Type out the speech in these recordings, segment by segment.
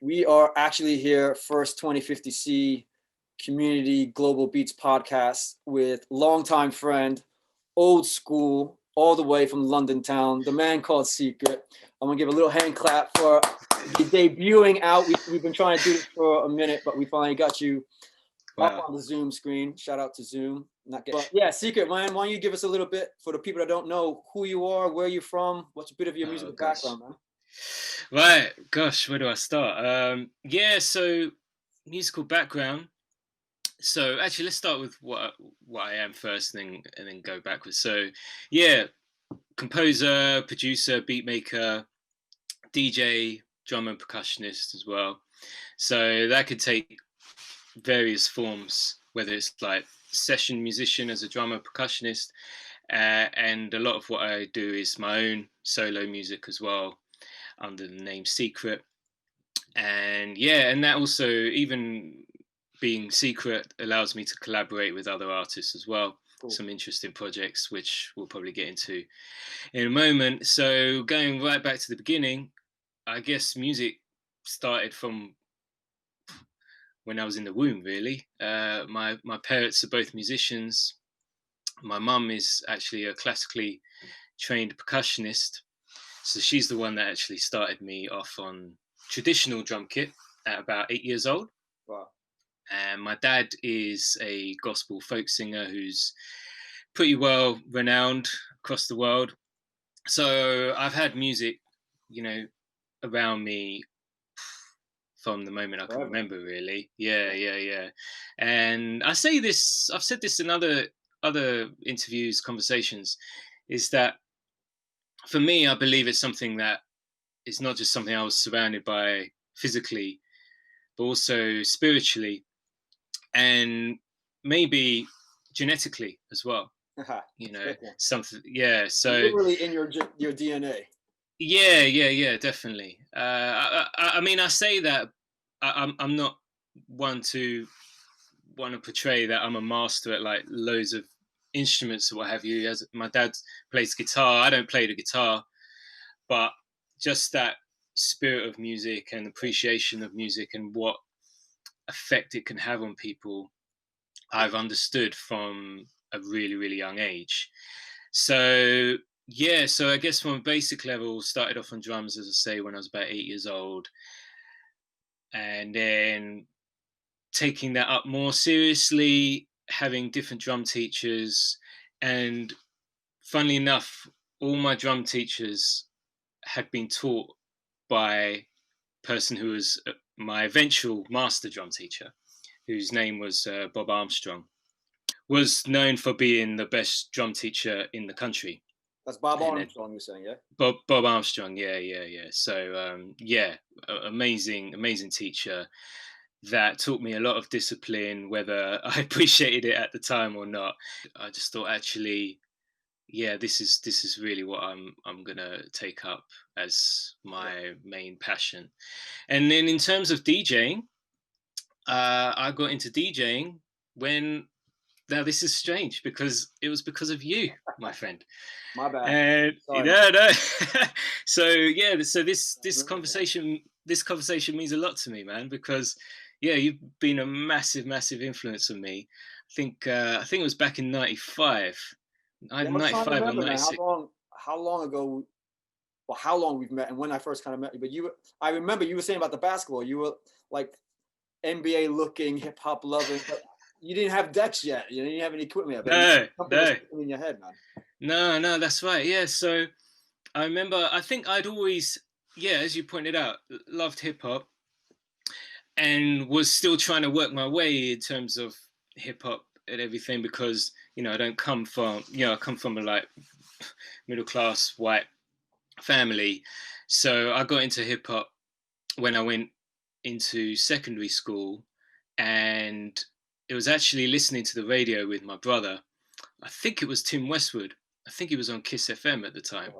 We are actually here, first 2050C Community Global Beats podcast with longtime friend, old school, all the way from London town, the man called Sekrit. I'm gonna give a little hand clap for the debuting out. We've been trying to do this for a minute, but we finally got you up on the Zoom screen. Shout out to Zoom. But yeah, Sekrit, man, why don't you give us a little bit for the people that don't know who you are, where you're from, what's a bit of your musical background, man? Right, gosh, where do I start? So musical background. So actually, let's start with what I am first, and then go backwards. So, yeah, composer, producer, beat maker, DJ, drummer, and percussionist as well. So that could take various forms, whether it's like session musician as a drummer, percussionist, and a lot of what I do is my own solo music as well, under the name Sekrit. And that also, even being Sekrit, allows me to collaborate with other artists as well. Cool. Some interesting projects which we'll probably get into in a moment. So going right back to the beginning, I guess music started from when I was in the womb, really. My parents are both musicians. My mum is actually a classically trained percussionist, so she's the one that actually started me off on traditional drum kit at about 8 years old. Wow. And my dad is a gospel folk singer who's pretty well renowned across the world. So I've had music, around me from the moment I can remember, really. Yeah. And I say this, I've said this in other interviews, conversations, is that for me, I believe it's something that it's not just something I was surrounded by physically, but also spiritually, and maybe genetically as well. Something. Yeah. So literally in your DNA. Yeah, definitely. I mean, I say that I'm not one to want to portray that I'm a master at like loads of instruments or what have you. As my dad plays guitar, I don't play the guitar, but just that spirit of music and appreciation of music and what effect it can have on people, I've understood from a really, really young age. So I guess from a basic level, started off on drums, as I say, when I was about 8 years old, and then taking that up more seriously, having different drum teachers, and funnily enough, all my drum teachers had been taught by a person who was my eventual master drum teacher, whose name was Bob Armstrong, was known for being the best drum teacher in the country. That's Bob Armstrong, you're saying, yeah? Bob Armstrong, yeah. So, amazing teacher that taught me a lot of discipline, whether I appreciated it at the time or not. I just thought, actually, this is really what I'm gonna take up as my main passion. And then in terms of DJing, I got into DJing when. Now this is strange because it was because of you, my friend. My bad. And no. So this conversation means a lot to me, man, because you've been a massive influence on me. I think it was back in 95. 95 or 96. How long ago? Well, how long we've met and when I first kind of met you. But I remember you were saying about the basketball. You were like NBA looking, hip hop loving, but you didn't have decks yet. You didn't have any equipment yet. No. In your head, man. No, that's right. Yeah. So I remember, I think I'd always, as you pointed out, loved hip hop and was still trying to work my way in terms of hip hop and everything, because, I come from a like middle class white family. So I got into hip hop when I went into secondary school, and it was actually listening to the radio with my brother. I think it was Tim Westwood. I think he was on Kiss FM at the time.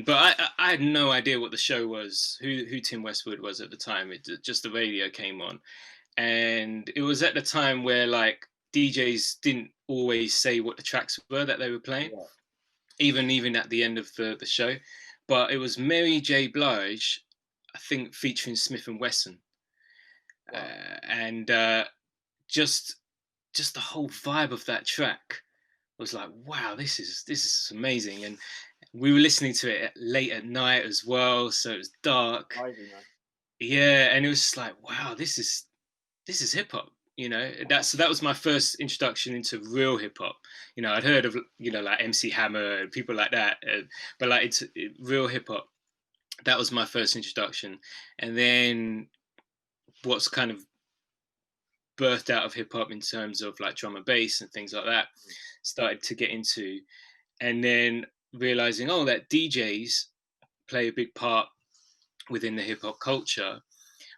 But I had no idea what the show was, who Tim Westwood was at the time. Just the radio came on. And it was at the time where like DJs didn't always say what the tracks were that they were playing, even at the end of the show. But it was Mary J. Blige, I think featuring Smith and Wesson. Wow. And just the whole vibe of that track was like, wow, this is amazing. And we were listening to it late at night as well, so it was dark. Ivy, man. Yeah, and it was just like, wow, this is hip hop. That was my first introduction into real hip hop. I'd heard of like MC Hammer and people like that, but like it's real hip hop. That was my first introduction, and then what's kind of birthed out of hip hop in terms of like drum and bass and things like that started to get into, and then realizing that DJs play a big part within the hip hop culture.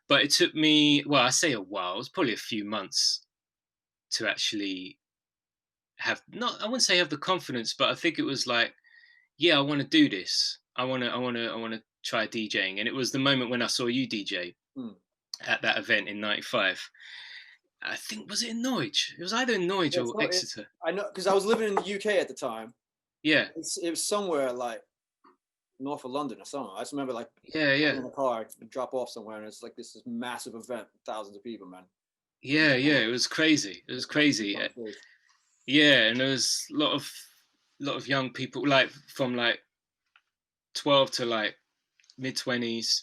But it took me, well, I say a while, it was probably a few months to actually have, not, I wouldn't say have the confidence, but I think it was like, yeah, I want to do this. I want to try DJing. And it was the moment when I saw you DJ at that event in '95. I think, was it in Norwich? It was either in Norwich or Exeter. I know, because I was living in the UK at the time. Yeah. It was somewhere like north of London or something. I just remember like in a car, drop off somewhere, and it's like this massive event, thousands of people, man. Yeah, it was crazy. It was crazy. Yeah, and there was a lot of young people, like from like 12 to like mid-20s,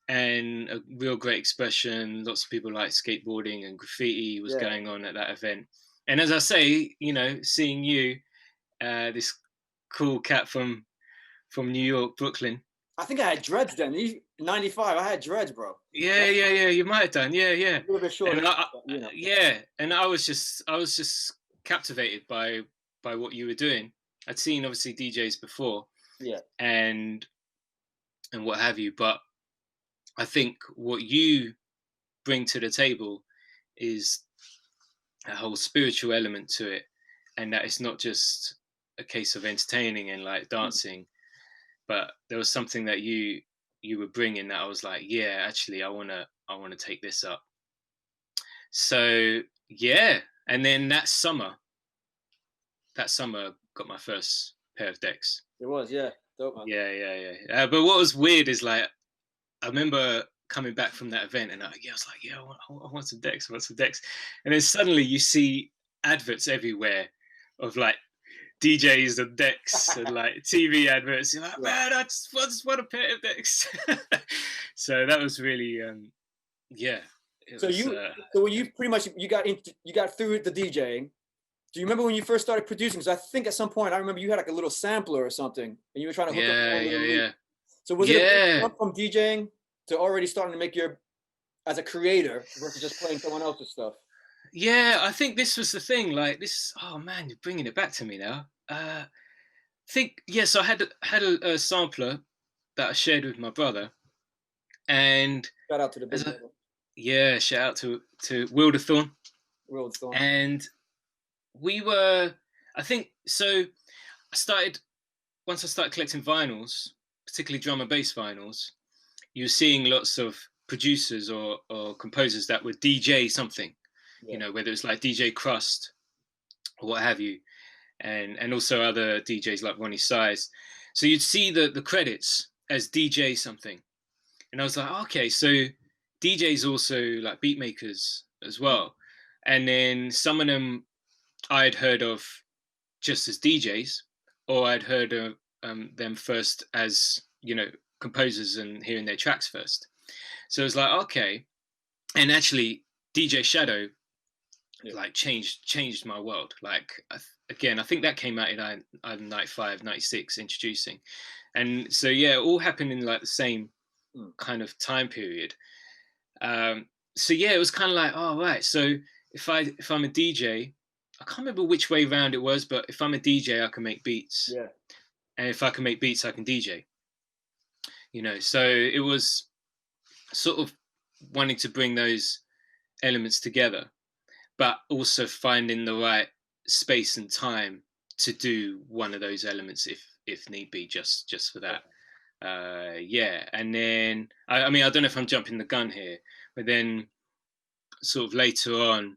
and a real great expression. Lots of people like skateboarding and graffiti was going on at that event. And as I say, seeing you, this cool cat from New York, Brooklyn. I think I had dreads then. 95, I had dreads, bro. Yeah. You might have done. Yeah. A little bit short. And yeah, and I was just captivated by what you were doing. I'd seen obviously DJs before. Yeah. And what have you, but I think what you bring to the table is a whole spiritual element to it, and that it's not just a case of entertaining and like dancing, but there was something that you were bringing that I was like, yeah, actually, I wanna take this up. So yeah, and then that summer got my first pair of decks. It was, yeah, dope, man. Yeah. But what was weird is like, I remember coming back from that event and I was like, yeah, I want some decks, And then suddenly you see adverts everywhere of like DJs and decks and like TV adverts. You're like, man, I just want a pair of decks. So that was really, So when you pretty much, you got through the DJing. Do you remember when you first started producing? Because I think at some point I remember you had like a little sampler or something, and you were trying to hook up. Yeah. So was it a jump from DJing to already starting to make as a creator versus just playing someone else's stuff? Yeah, I think this was the thing. Like this, oh man, you're bringing it back to me now. So I had a sampler that I shared with my brother, and shout out to the big brother. Yeah, shout out to Wilderthorne. And we were, I think, so once I started collecting vinyls, particularly drum and bass vinyls, you were seeing lots of producers or composers that would DJ something, whether it's like DJ Crust or what have you, and also other DJs like Ronnie Size. So you'd see the credits as DJ something. And I was like, okay, so DJs also like beat makers as well. And then some of them I'd heard of just as DJs, or I'd heard of them first as, composers and hearing their tracks first. So it was like, okay. And actually DJ Shadow like changed my world. Like, again, I think that came out in 95, 96, introducing. And so, yeah, it all happened in like the same kind of time period. So yeah, it was kind of like, oh, right. So if I'm a DJ, I can't remember which way round it was, but if I'm a DJ, I can make beats. Yeah. And if I can make beats, I can DJ. So it was sort of wanting to bring those elements together, but also finding the right space and time to do one of those elements if need be, just for that. And then I mean, I don't know if I'm jumping the gun here, but then sort of later on,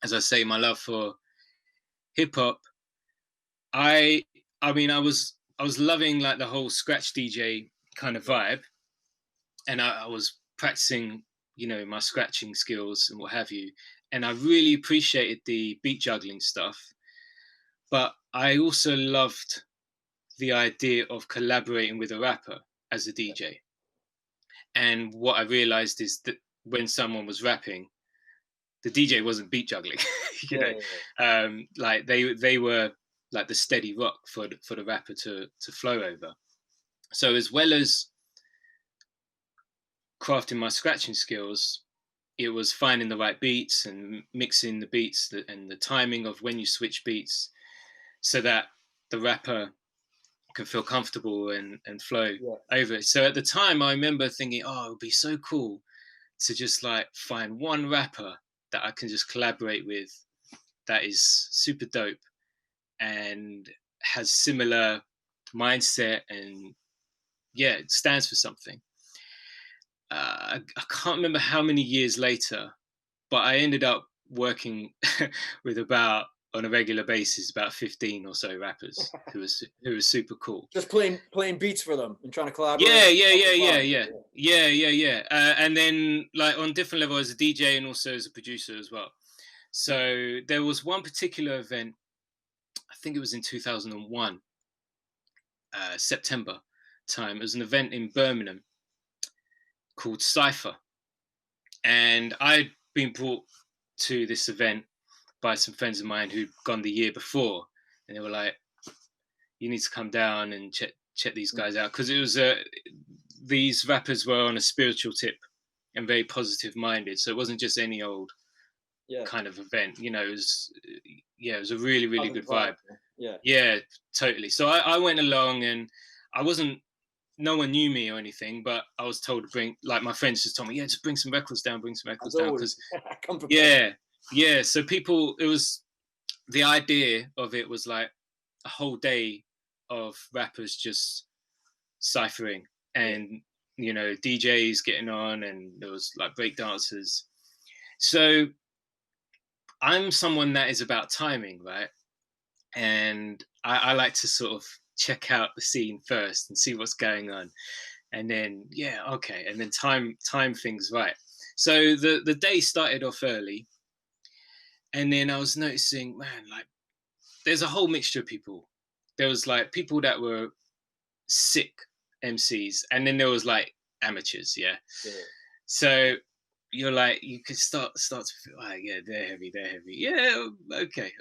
as I say, my love for hip hop, I mean, I was loving like the whole scratch DJ kind of vibe, and I was practicing, my scratching skills and what have you. And I really appreciated the beat juggling stuff. But I also loved the idea of collaborating with a rapper as a DJ. And what I realized is that when someone was rapping, the DJ wasn't beat juggling, like they were like the steady rock for the rapper to flow over. So as well as crafting my scratching skills, it was finding the right beats and mixing the beats and the timing of when you switch beats so that the rapper can feel comfortable and flow over it. So at the time, I remember thinking, oh, it would be so cool to just like find one rapper that I can just collaborate with that is super dope and has similar mindset and it stands for something. I can't remember how many years later, but I ended up working with on a regular basis about 15 or so rappers who was super cool. Just playing beats for them and trying to collaborate. Yeah. And then like on different level as a DJ and also as a producer as well. So there was one particular event, I think it was in 2001, September time. It was an event in Birmingham called Cypher. And I'd been brought to this event by some friends of mine who'd gone the year before, and they were like, you need to come down and check these guys out, because it was these rappers were on a spiritual tip and very positive minded, so it wasn't just any old kind of event, it was a really, really good vibe. Yeah, totally. So I went along, and no one knew me or anything, but I was told to bring, like my friends just told me, just bring some records down, because so people, it was, the idea of it was like a whole day of rappers just ciphering and DJs getting on, and there was like break dancers. So I'm someone that is about timing, right? And I like to sort of check out the scene first and see what's going on, and then and then time things right. So the day started off early, and then I was noticing, man, like there's a whole mixture of people. There was like people that were sick MCs, and then there was like amateurs, So you're like, you could start to feel like, they're heavy, okay.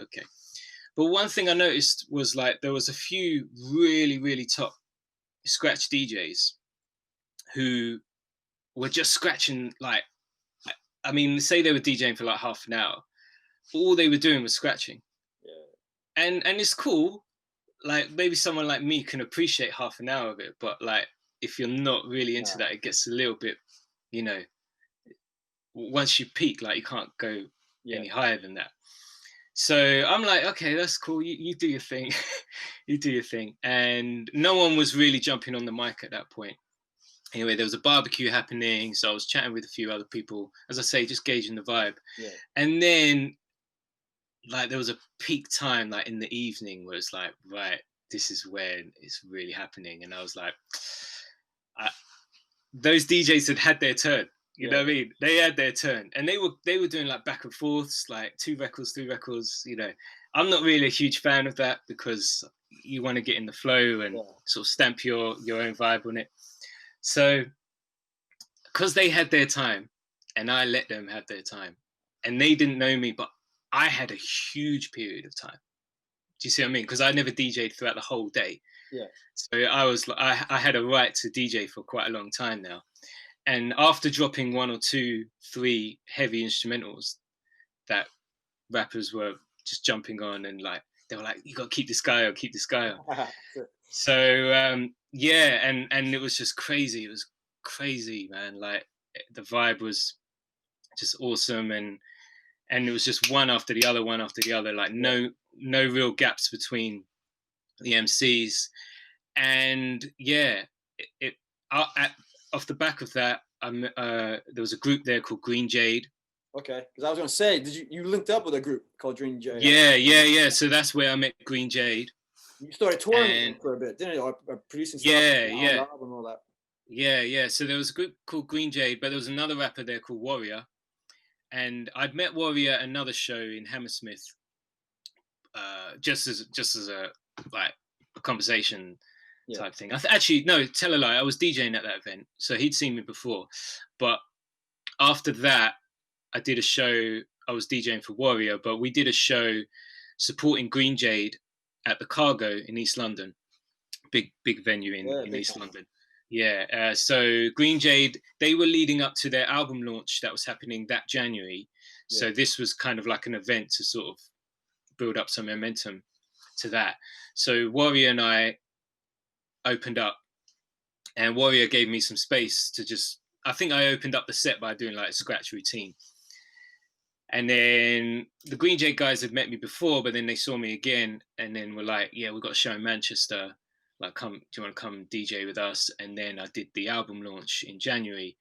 But one thing I noticed was like there was a few really, really top scratch DJs who were just scratching, like, I mean, say they were DJing for like half an hour, all they were doing was scratching. And it's cool. Like maybe someone like me can appreciate half an hour of it, but like if you're not really into that, it gets a little bit, once you peak, like you can't go any higher than that. So I'm like, okay, that's cool. You do your thing. You do your thing. And no one was really jumping on the mic at that point. Anyway, there was a barbecue happening. So I was chatting with a few other people, as I say, just gauging the vibe. And then like there was a peak time, like in the evening, where it's like, right, this is where it's really happening. And I was like, those DJs had their turn. You know what I mean? They had their turn, and they were doing like back and forths, like 2 records, 3 records. I'm not really a huge fan of that, because you want to get in the flow and sort of stamp your own vibe on it. So, because they had their time, and I let them have their time, and they didn't know me, but I had a huge period of time. Do you see what I mean? Because I never DJed throughout the whole day. So I had a right to DJ for quite a long time now. And after dropping 1 or 2, 3 heavy instrumentals that rappers were just jumping on, and like they were like, you got to keep this guy on. So and it was just crazy. It was crazy, man. Like the vibe was just awesome, and it was just one after the other, like no real gaps between the MCs. And off the back of that, there was a group there called Green Jade. Okay, because I was going to say, did you linked up with a group called Green Jade? Yeah. So that's where I met Green Jade. You started touring for a bit, didn't you? Or producing stuff, album and all that. Yeah. So there was a group called Green Jade, but there was another rapper there called Warrior, and I'd met Warrior at another show in Hammersmith, just as a like a conversation Yeah. type thing. Actually, no, tell a lie. I was DJing at that event, so he'd seen me before. But after that, I did a show. I was DJing for Warrior, but we did a show supporting Green Jade at the Cargo in East London, big venue in East London. Yeah. So Green Jade, they were leading up to their album launch that was happening that January. So this was kind of like an event to sort of build up some momentum to that. So Warrior and I opened up, and Warrior gave me some space to just. I think I opened up the set by doing like a scratch routine. And then the Green Jade guys had met me before, but then they saw me again, and then were like, "Yeah, we've got a show in Manchester. Like, do you want to come DJ with us?" And then I did the album launch in January,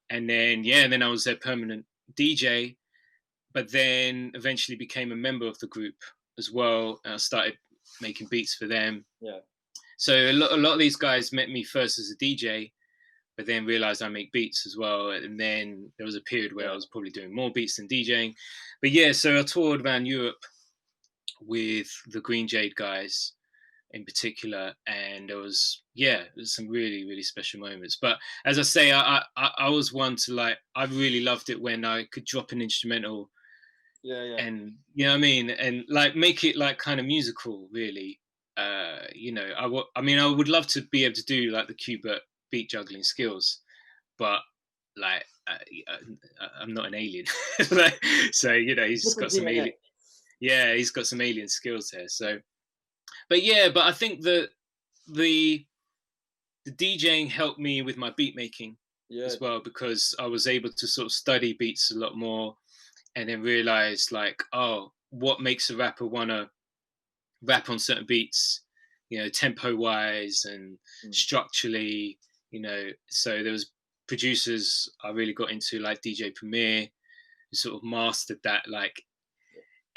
and then I was their permanent DJ. But then eventually became a member of the group as well, and I started making beats for them. Yeah. So a lot of these guys met me first as a DJ, but then realized I make beats as well. And then there was a period where I was probably doing more beats than DJing. But yeah, so I toured around Europe with the Green Jade guys in particular, and there's some really, really special moments. But as I say, I was one to like, I really loved it when I could drop an instrumental, and you know what I mean, and like make it like kind of musical, really. I would love to be able to do like the Qbert beat juggling skills, but like I'm not an alien. Like, so he's got some alien. Yeah, he's got some alien skills there. So, but I think that the DJing helped me with my beat making as well, because I was able to sort of study beats a lot more, and then realize like, oh, what makes a rapper wanna rap on certain beats, tempo wise and structurally, so there was producers I really got into, like DJ Premier, who sort of mastered that like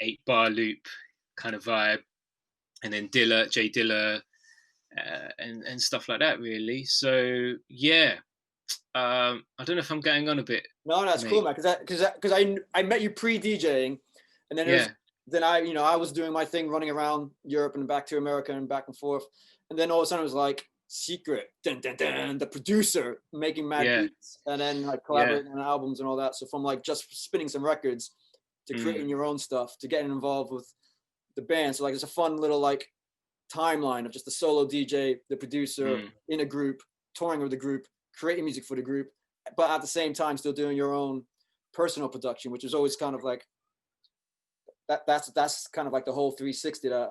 8-bar loop kind of vibe, and then Jay Dilla, and stuff like that, really. So I don't know if I'm getting on a bit. No, that's cool, man. Because I met you pre-DJing, and then I was doing my thing, running around Europe and back to America and back and forth, and then all of a sudden it was like SEKRIT, dun, dun, dun, the producer making mad beats, and then like collaborating on albums and all that. So from like just spinning some records to creating your own stuff to getting involved with the band. So like it's a fun little like timeline of just the solo DJ, the producer in a group, touring with the group, creating music for the group, but at the same time still doing your own personal production, which is always kind of like that's kind of like the whole 360 that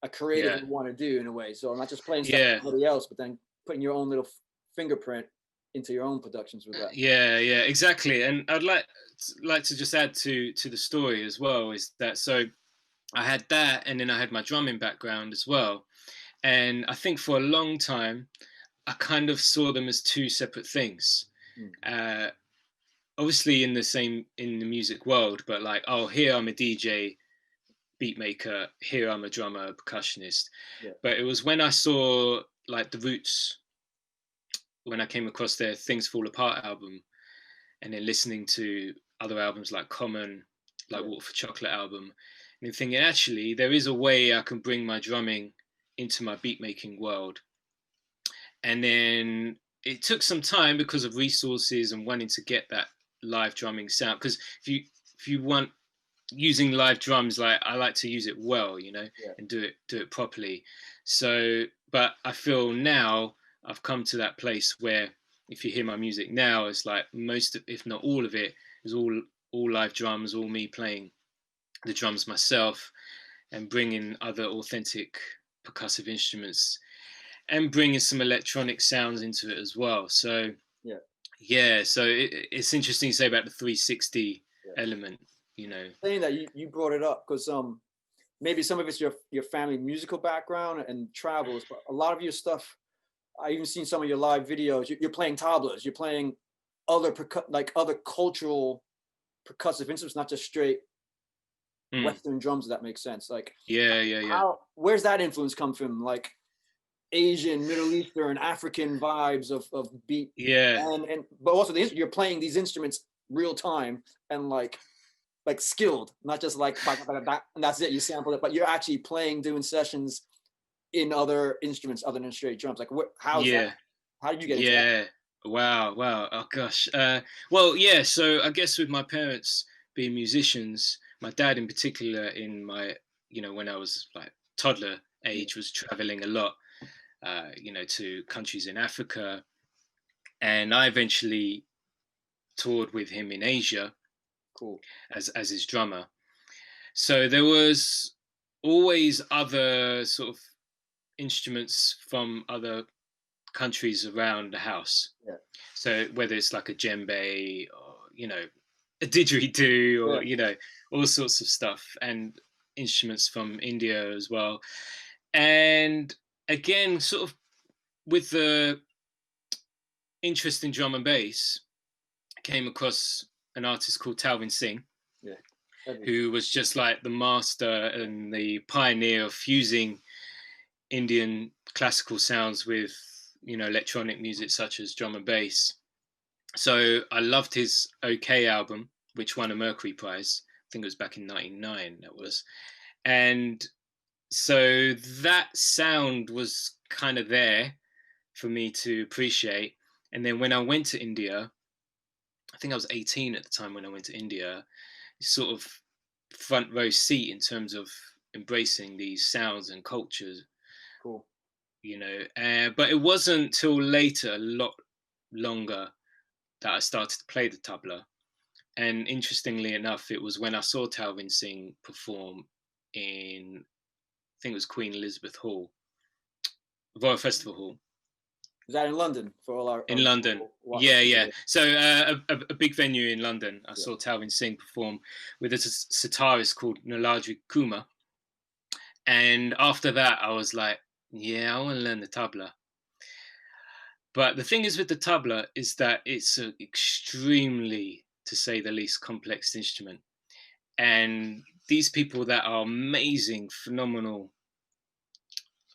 a creative would want to do in a way. So not just playing stuff for somebody else, but then putting your own little fingerprint into your own productions with that. Yeah, exactly. And I'd like to just add to the story as well, is that so I had that, and then I had my drumming background as well. And I think for a long time, I kind of saw them as two separate things. Obviously in the music world, but like, oh, here I'm a DJ, beat maker, here I'm a drummer, a percussionist. But it was when I saw like the Roots, when I came across their Things Fall Apart album, and then listening to other albums like Common, like Water for Chocolate album, and thinking, actually, there is a way I can bring my drumming into my beat making world. And then it took some time because of resources and wanting to get that live drumming sound. Because if you want using live drums, like I like to use it well, and do it properly. So, but I feel now I've come to that place where if you hear my music now, it's like most of, if not all of it, is all live drums, all me playing the drums myself, and bringing other authentic percussive instruments, and bringing some electronic sounds into it as well. So so it's interesting to say about the 360 element, Saying that you brought it up because maybe some of it's your family musical background and travels, but a lot of your stuff, I even seen some of your live videos, you're playing tablas, you're playing other other cultural percussive instruments, not just straight Western drums, if that makes sense. Like, yeah. where's that influence come from? Like, Asian, Middle Eastern, African vibes of beat, Yeah. and but also you're playing these instruments real time and like skilled, not just like and that's it. You sample it, but you're actually playing, doing sessions in other instruments other than straight drums. Like, how's that? Yeah. How did you get into that? Yeah. Wow. Wow. Oh gosh. Well, yeah. So I guess with my parents being musicians, my dad in particular, in my, when I was like toddler Yeah, age, was traveling a lot, to countries in Africa, and I eventually toured with him in Asia cool. as his drummer. So there was always other sort of instruments from other countries around the house. Yeah, So whether it's like a djembe or a didgeridoo yeah, or all sorts of stuff, and instruments from India as well. And again, sort of with the interest in drum and bass, I came across an artist called Talvin Singh, yeah. Heavy. who was just like the master and the pioneer of fusing Indian classical sounds with electronic music such as drum and bass. So I loved his OK album, which won a Mercury Prize. I think it was back in '99. That was, and so that sound was kind of there for me to appreciate. And then when I went to India, I think I was 18 at the time when I went to India, sort of front row seat in terms of embracing these sounds and cultures, Cool. But it wasn't till later, a lot longer, that I started to play the tabla. And interestingly enough, it was when I saw Talvin Singh perform in, I think it was Queen Elizabeth Hall, Royal Festival Hall Is that in London for all our in London. people watching? Yeah, yeah. So a big venue in London. I Yeah. saw Talvin Singh perform with a sitarist called Naladri Kumar. And after that, I was like, yeah, I want to learn the tabla. But the thing is with the tabla is that it's an extremely, to say the least, complex instrument. And these people that are amazing, phenomenal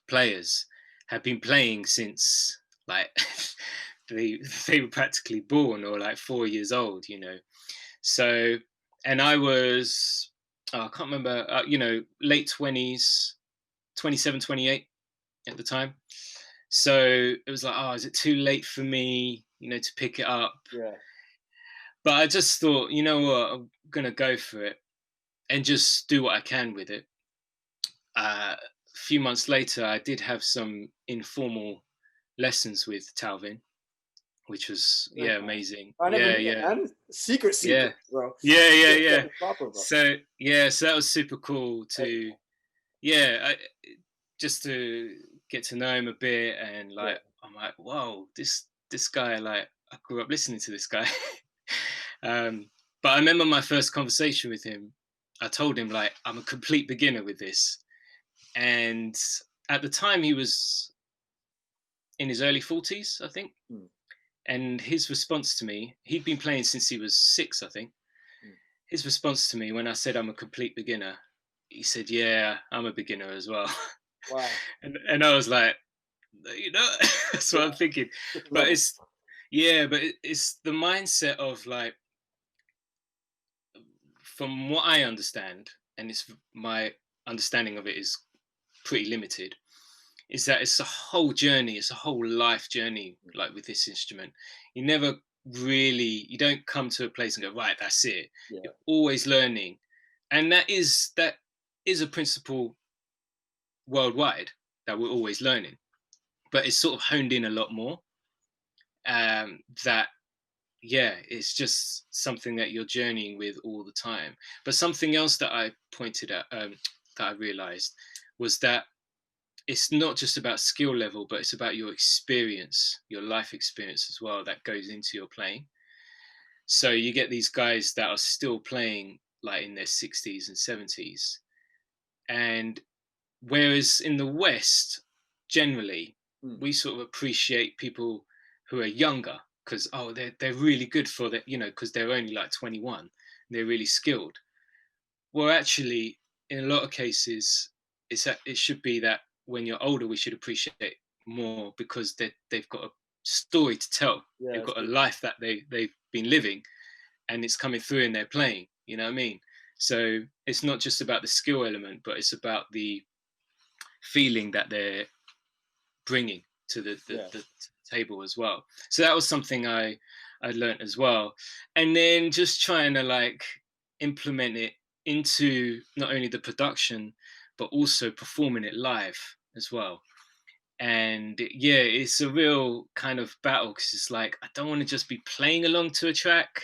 players have been playing since like they were practically born or like 4 years old. So, and I was, I can't remember, late 20s, 27, 28 at the time. So it was like, oh, is it too late for me, to pick it up? Yeah. But I just thought, you know what, I'm gonna go for it and just do what I can with it. A few months later, I did have some informal lessons with Talvin, which was amazing. I never Yeah, knew that, yeah, man. Secret, yeah, bro. yeah, yeah, Get yeah. the proper, bro. So yeah, so that was super cool to, yeah, just to get to know him a bit, and like I'm like, whoa, this guy, like I grew up listening to this guy. But I remember my first conversation with him. I told him like I'm a complete beginner with this, and at the time he was in his early 40s, I think. Mm. And his response to me, he'd been playing since he was 6, I think. His response to me when I said I'm a complete beginner, he said, "Yeah, I'm a beginner as well." Wow. And I was like, that's what I'm thinking. But it's it's the mindset of like, from what I understand, and it's my understanding of it is pretty limited, is that it's a whole journey, it's a whole life journey, like with this instrument. You don't come to a place and go, right, that's it. Yeah. You're always learning. And that is a principle worldwide, that we're always learning. But it's sort of honed in a lot more. That it's just something that you're journeying with all the time. But something else that I pointed at, that I realized, was that it's not just about skill level, but it's about your experience, your life experience as well, that goes into your playing. So you get these guys that are still playing like in their 60s and 70s. And whereas in the West, generally, we sort of appreciate people who are younger because, oh, they're really good for that, because they're only like 21. They're really skilled. Well, actually, in a lot of cases, it should be that when you're older, we should appreciate more because they've got a story to tell. Yeah, They've that's got a good. life that they've been living, and it's coming through in their playing. You know what I mean? So it's not just about the skill element, but it's about the feeling that they're bringing to Yeah. the table as well. So that was something I learned as well, and then just trying to like implement it into not only the production but also performing it live as well. And yeah, it's a real kind of battle because it's like I don't want to just be playing along to a track.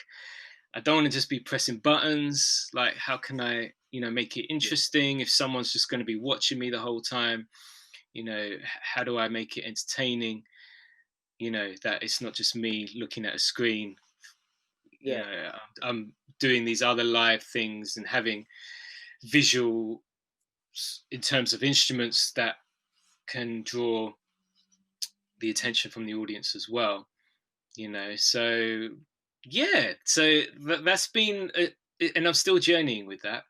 I don't want to just be pressing buttons. Like, how can I, make it Yeah. interesting if someone's just going to be watching me the whole time? How do I make it entertaining? That it's not just me looking at a screen. Yeah. I'm doing these other live things and having visual in terms of instruments that can draw the attention from the audience as well. So yeah, so that's been, and I'm still journeying with that.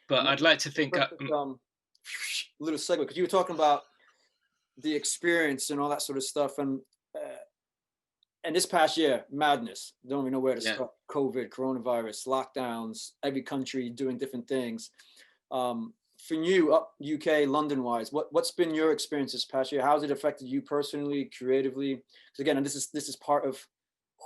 But I'd like to think, Perfect little segue, because you were talking about the experience and all that sort of stuff, and this past year, madness. Don't even know where to yeah, start. COVID, coronavirus, lockdowns, every country doing different things. For you, up UK, London wise, what's been your experience this past year? How's it affected you personally, creatively? Because again, and this is part of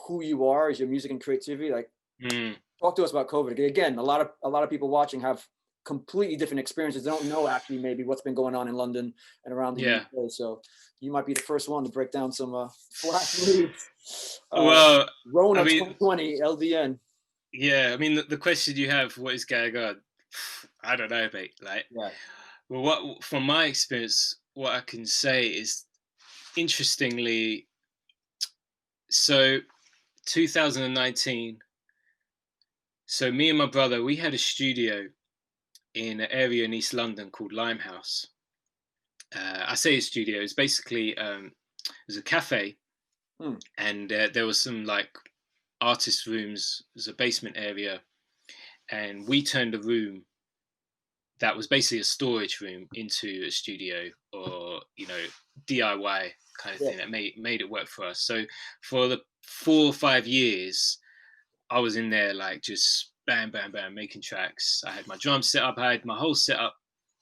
who you are, is your music and creativity. Like, mm, talk to us about COVID. Again, a lot of people watching have completely different experiences. They don't know actually maybe what's been going on in London and around the yeah. UK. So you might be the first one to break down some flash news. Well, I Rona mean, 2020 LDN. yeah. I mean, the question you have, what is going on? I don't know, mate. Like, Yeah. well, what from my experience, what I can say is, interestingly, so 2019. So me and my brother, we had a studio in an area in East London called Limehouse. I say a studio. It's basically it was a cafe, Hmm. and there was some like artist rooms. There's a basement area, and we turned a room that was basically a storage room into a studio, or DIY kind of Yeah. thing that made it work for us. So for the 4 or 5 years, I was in there like just bam, bam, bam, making tracks. I had my drum set up. I had my whole setup.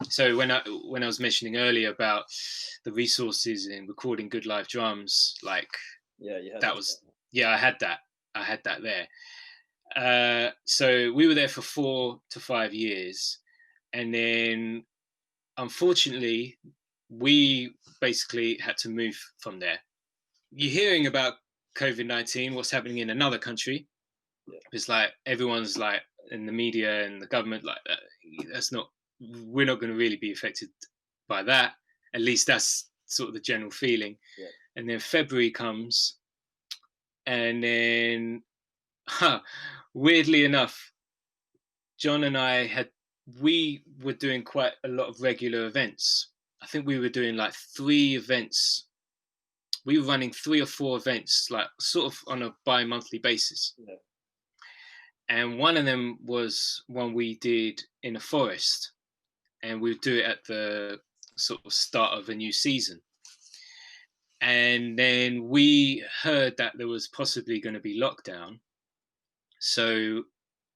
So when I was mentioning earlier about the resources in recording good live drums, like Yeah. You had that that. was, yeah, I had that. I had that there. So we were there for 4 to 5 years, and then unfortunately, we basically had to move from there. You're hearing about COVID-19, what's happening in another country. Yeah. It's like everyone's like in the media and the government, like that's not, we're not going to really be affected by that. At least that's sort of the general feeling. Yeah. And then February comes, and then, weirdly enough, John and we were doing quite a lot of regular events. I think we were doing like 3 events. We were running 3 or 4 events, like sort of on a bi-monthly basis. Yeah. And one of them was one we did in a forest, and we would do it at the sort of start of a new season. And then we heard that there was possibly going to be lockdown. So,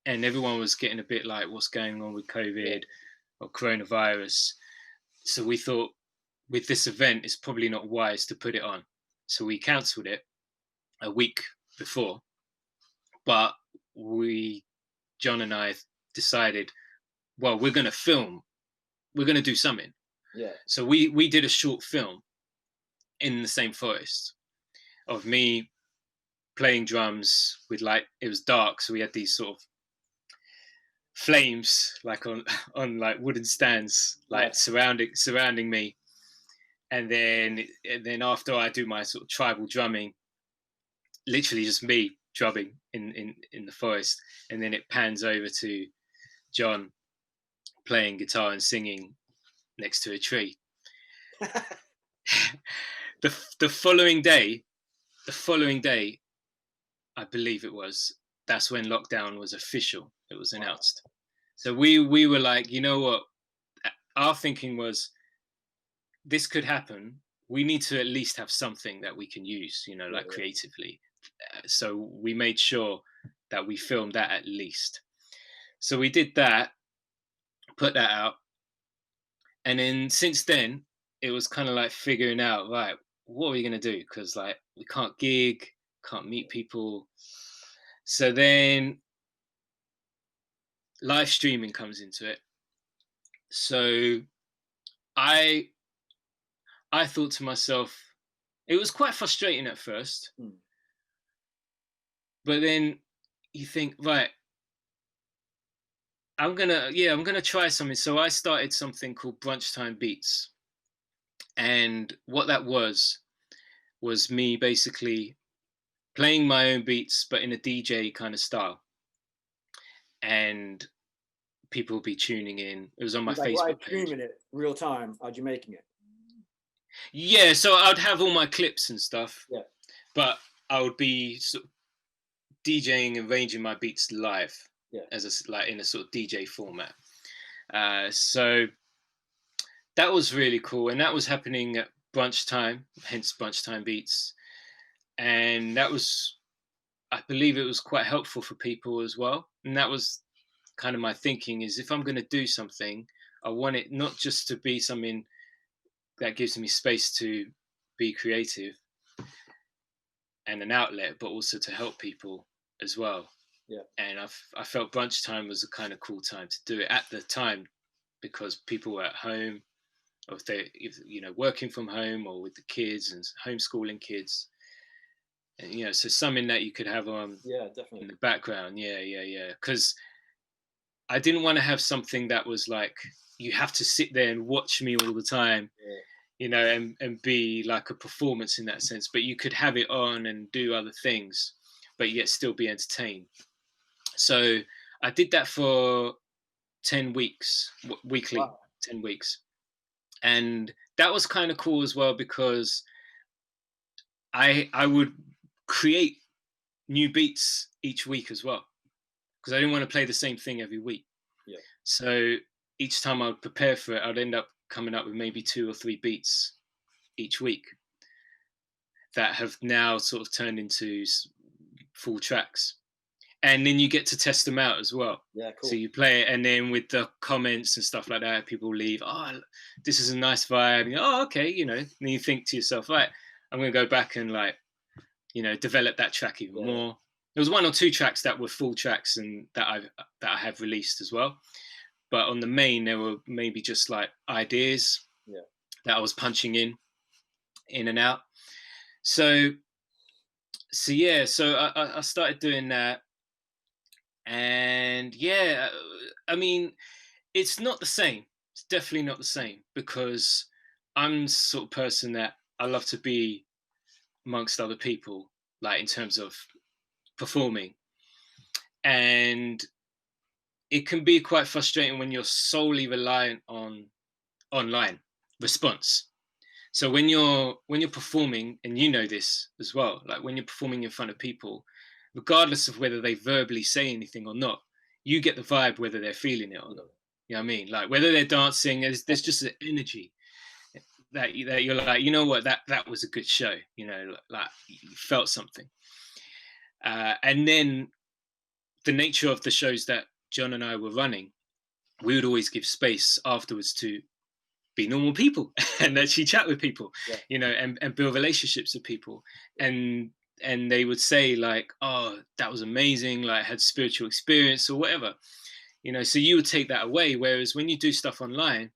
and everyone was getting a bit like, what's going on with COVID or coronavirus? So we thought, with this event, it's probably not wise to put it on. So we cancelled it a week before. But John and I decided, well, we're going to film. We're going to do something. Yeah. So we did a short film in the same forest of me playing drums with, like, it was dark, so we had these sort of flames like on like wooden stands, like surrounding me. And then after I do my sort of tribal drumming, literally just me drumming in the forest, and then it pans over to John playing guitar and singing next to a tree. the following day, I believe it was, that's when lockdown was official. It was announced. Wow. So we were like, you know what? Our thinking was, this could happen, we need to at least have something that we can use, like creatively. So we made sure that we filmed that at least. So we did that, put that out. And then since then, it was kind of like figuring out, right, what are we going to do? Because like we can't gig, can't meet people. So then live streaming comes into it. So I thought to myself, it was quite frustrating at first, but then you think, right, I'm gonna try something. So I started something called Brunch Time Beats, and what that was me basically playing my own beats, but in a DJ kind of style, and people will be tuning in. It was on my Facebook page. Streaming it real time. How'd you making it? Yeah, so I'd have all my clips and stuff. Yeah. But I would be sort of DJing and arranging my beats live. Yeah. As like in a sort of DJ format. So that was really cool, and that was happening at brunch time, hence Brunch Time Beats, and that was, I believe, it was quite helpful for people as well. And that was kind of my thinking: is if I'm going to do something, I want it not just to be something that gives me space to be creative and an outlet, but also to help people as well. Yeah. And I felt brunch time was a kind of cool time to do it at the time, because people were at home, or if working from home or with the kids and homeschooling kids, and so something that you could have on definitely in the background. Because I didn't want to have something that was like you have to sit there and watch me all the time, and be like a performance in that sense. But you could have it on and do other things, but yet still be entertained. So I did that for 10 weeks, weekly. Wow. 10 weeks. And that was kind of cool as well, because I would create new beats each week as well, because I didn't want to play the same thing every week. Yeah. So each time I would prepare for it, I'd end up coming up with maybe 2 or 3 beats each week that have now sort of turned into full tracks. And then you get to test them out as well. Yeah, cool. So you play it, and then with the comments and stuff like that, people leave, oh, this is a nice vibe. Oh, okay, Then you think to yourself, right, I'm going to go back and develop that track even more. There was 1 or 2 tracks that were full tracks and that I have released as well. But on the main, there were maybe just like ideas that I was punching in and out. So I started doing that. And I mean, it's not the same. It's definitely not the same, because I'm the sort of person that I love to be amongst other people, like in terms of performing. And it can be quite frustrating when you're solely reliant on online response. So when you're performing, and this as well, like when you're performing in front of people, regardless of whether they verbally say anything or not, you get the vibe whether they're feeling it or not. You know what I mean? Like whether they're dancing, there's just an energy that you're like, you know what, that was a good show. Like you felt something. And then the nature of the shows that John and I were running, we would always give space afterwards to be normal people and actually chat with people, and build relationships with people. And they would say like, oh, that was amazing, like I had spiritual experience or whatever, so you would take that away. Whereas when you do stuff online,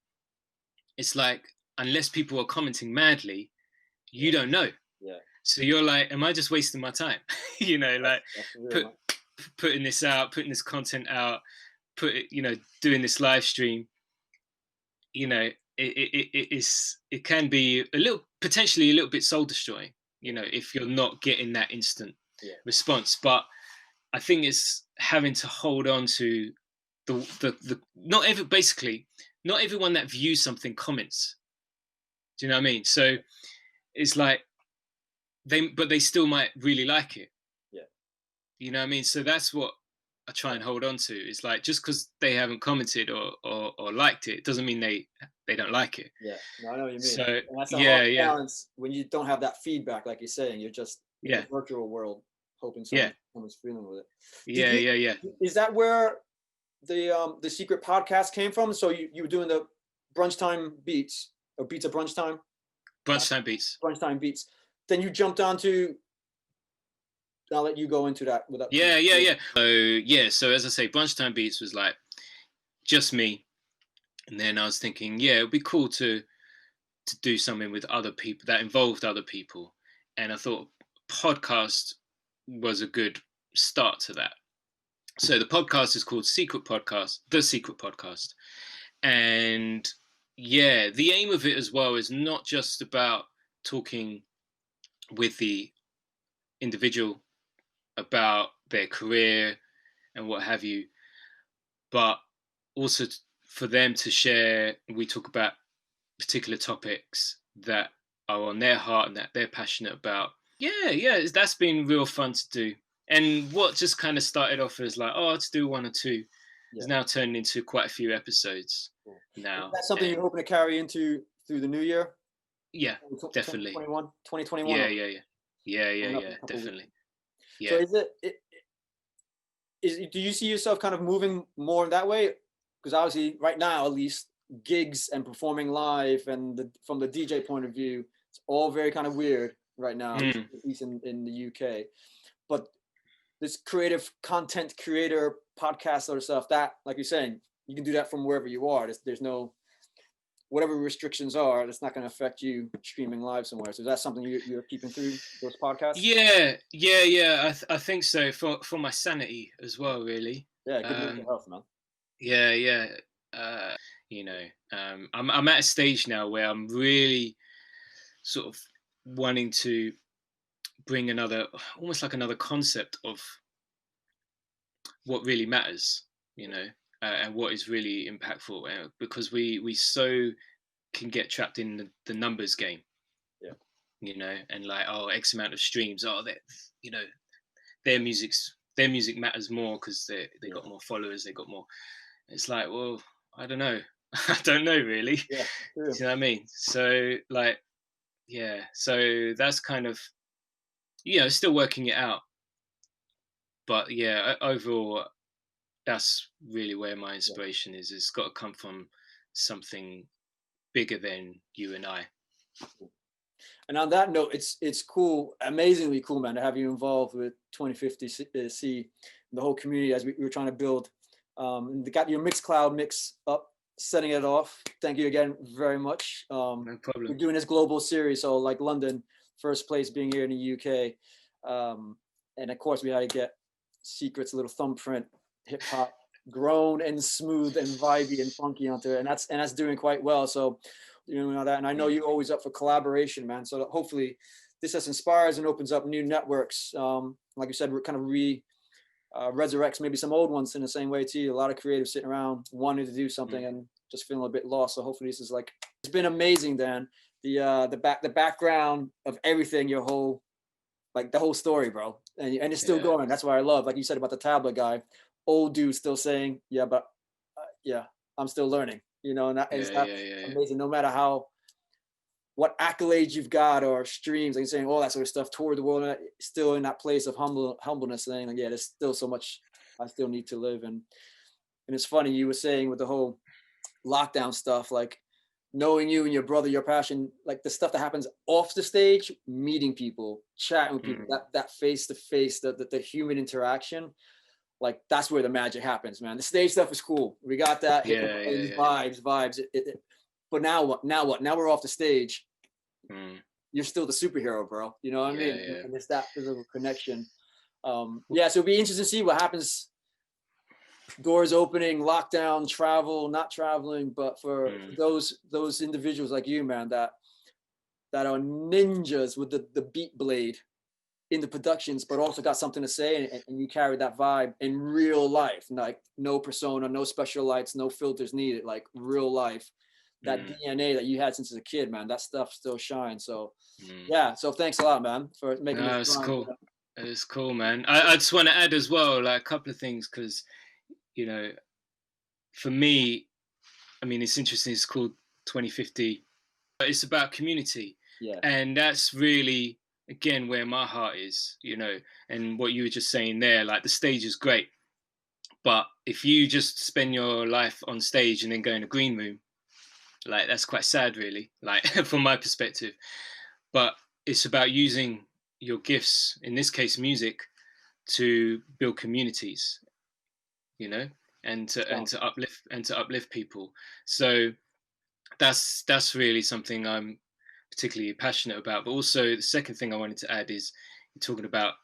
it's like, unless people are commenting madly, you don't know. Yeah. So you're like, am I just wasting my time? Like putting this out, putting this content out, doing this live stream, it can be potentially a little bit soul destroying, if you're not getting that instant response. But I think it's having to hold on to the not everyone that views something comments. Do you know what I mean? So it's like they still might really like it. Yeah. You know what I mean? So that's what I try and hold on to. It's like, just because they haven't commented or liked it doesn't mean they they don't like it. Yeah, no, I know what you mean. So And that's a yeah, hard yeah, balance when you don't have that feedback, like you're saying. You're just in yeah, the virtual world, hoping yeah, someone's feeling with it. Did yeah, you? yeah, yeah. Is that where the Sekrit podcast came from? So you were doing the brunch time beats or beats at brunch time, Brunch time beats. brunch time beats. Then you jumped onto. I'll let you go into that without. Yeah, yeah, yeah. So yeah, so as I say, brunch time beats was like just me, and then I was thinking, yeah, it'd be cool to do something with other people that involved other people, and I thought podcast was a good start to that. So the podcast is called Sekrit Podcast, the Sekrit Podcast, and yeah, the aim of it as well is not just about talking with the individual about their career and what have you, but also for them to share. We talk about particular topics that are on their heart and that they're passionate about. Yeah, yeah, that's been real fun to do. And what just kind of started off as like, oh, let's do one or two, Yeah. is now turned into quite a few episodes now. That's something you're hoping to carry into through the new year? Yeah, definitely. 2021. Yeah, yeah, yeah. Yeah, yeah, yeah, definitely. Yeah. So do you see yourself kind of moving more in that way? Because obviously right now, at least, gigs and performing live and from the DJ point of view, it's all very kind of weird right now, at least in the UK. But this creative content creator podcast sort of stuff, that, like you're saying, you can do that from wherever you are. There's no, whatever restrictions are, it's not going to affect you streaming live somewhere. So is that something you're keeping through those podcasts? Yeah, yeah, yeah. I think so, for my sanity as well, really. Yeah, good mental health, man. Yeah, yeah. You know, I'm at a stage now where I'm really sort of wanting to bring almost like another concept of what really matters, you know, and what is really impactful, because we so can get trapped in the numbers game. Yeah. You know, and like, oh, X amount of streams, oh, that, you know, their music matters more because they got more followers, they got more. It's like, well, I don't know. I don't know really. Yeah, you know what I mean? So like, yeah, so that's kind of, you know, still working it out. But yeah, overall, that's really where my inspiration is. It's got to come from something bigger than you and I. And on that note, it's cool, amazingly cool, man, to have you involved with 2050C, the whole community as we were trying to build. Got your Mixcloud mix up, setting it off. Thank you again very much. No problem. We're doing this global series, so like London, first place being here in the UK. And of course, we had to get Sekrit's little thumbprint, hip hop, grown and smooth and vibey and funky onto it, and that's doing quite well. So, you know that, and I know you're always up for collaboration, man. So hopefully, this just inspires and opens up new networks. Like you said, we're kind of resurrects maybe some old ones in the same way too. A lot of creatives sitting around wanting to do something and just feeling a bit lost. So hopefully, this is like, it's been amazing, Dan. The background of everything, your whole, like the whole story, bro, and it's still going. That's what I love. Like you said about the tablet guy, old dude still saying, yeah, but yeah, I'm still learning, you know, and that's amazing. No matter what accolades you've got or streams, like saying all that sort of stuff, toward the world, still in that place of humbleness, saying like, yeah, there's still so much I still need to live. And it's funny, you were saying with the whole lockdown stuff, like knowing you and your brother, your passion, like the stuff that happens off the stage, meeting people, chatting with people, that face to face, the human interaction, like that's where the magic happens, man. The stage stuff is cool. We got that vibes. But now what? Now we're off the stage. You're still the superhero, bro. You know what I mean? And it's that physical connection. So it'll be interesting to see what happens. Doors opening, lockdown, travel, not traveling, but for those individuals like you, man, that are ninjas with the beat blade in the productions, but also got something to say, and you carry that vibe in real life, like no persona, no special lights, no filters needed, like real life. That DNA that you had since as a kid, man, that stuff still shines. So so thanks a lot, man, for making this. It's cool. It's cool, man. I just want to add as well, like a couple of things, because, you know, for me, I mean, it's interesting. It's called 2050. It's about community. Yeah. And that's really, again, where my heart is, you know, and what you were just saying there, like the stage is great. But if you just spend your life on stage and then go in a green room, like that's quite sad, really, like from my perspective. But it's about using your gifts, in this case, music, to build communities, you know, and to uplift people. So that's really something I'm particularly passionate about. But also the second thing I wanted to add is you're talking about,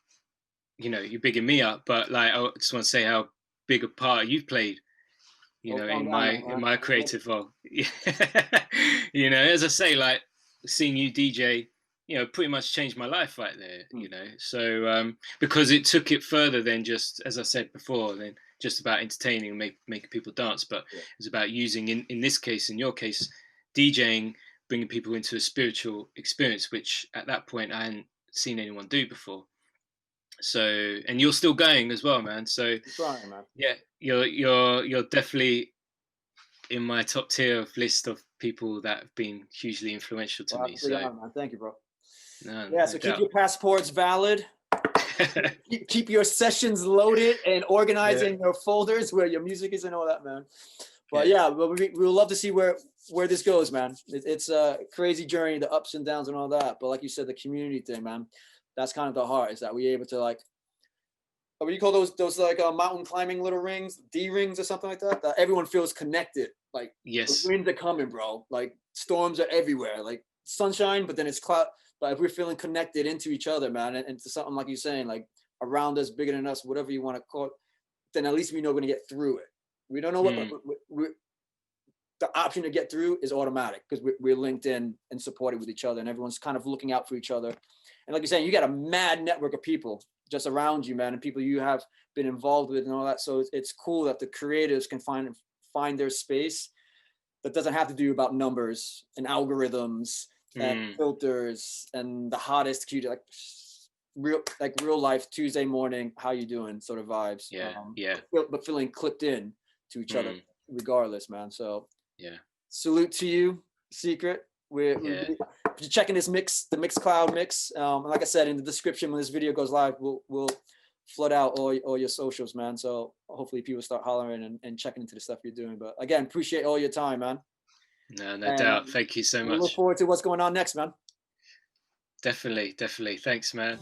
you know, you're bigging me up, but like I just want to say how big a part you've played, you know, in my creative role. You know, as I say, like seeing you DJ, you know, pretty much changed my life right there, you know. So because it took it further than just, as I said before, than just about entertaining and making people dance, but it's about using, in this case, in your case, DJing, bringing people into a spiritual experience, which at that point I hadn't seen anyone do before. So, and you're still going as well, man. So Trying, man. yeah, you're definitely in my top tier of list of people that have been hugely influential to me. So man. Thank you, bro. No, yeah, no so doubt. keep your passports valid. keep your sessions loaded and organizing your folders where your music is and all that, man. But yeah, but we would love to see where this goes, man. It's a crazy journey, the ups and downs and all that. But like you said, the community thing, man, that's kind of the heart, is that we're able to, like, what do you call those like mountain climbing little rings, D rings or something like that? That everyone feels connected. Like, yes, the winds are coming, bro. Like, storms are everywhere. Like, sunshine, but then it's cloud. But if we're feeling connected into each other, man, and to something like you're saying, like around us, bigger than us, whatever you want to call it, then at least we know we're gonna get through it. We don't know what, but the option to get through is automatic, because we're linked in and supported with each other, and everyone's kind of looking out for each other. And like you're saying, you got a mad network of people just around you, man, and people you have been involved with and all that. So it's cool that the creatives can find their space that doesn't have to do about numbers and algorithms and filters and the hottest cute, like real life Tuesday morning, how you doing sort of vibes. But feeling clipped in to each other regardless, man. So salute to you, Sekrit. We're checking this mix, the Mixcloud mix. Like I said, in the description when this video goes live, we'll flood out all your socials, man. So hopefully people start hollering and checking into the stuff you're doing. But again, appreciate all your time, man. No doubt. Thank you so much. We look forward to what's going on next, man. Definitely. Thanks, man.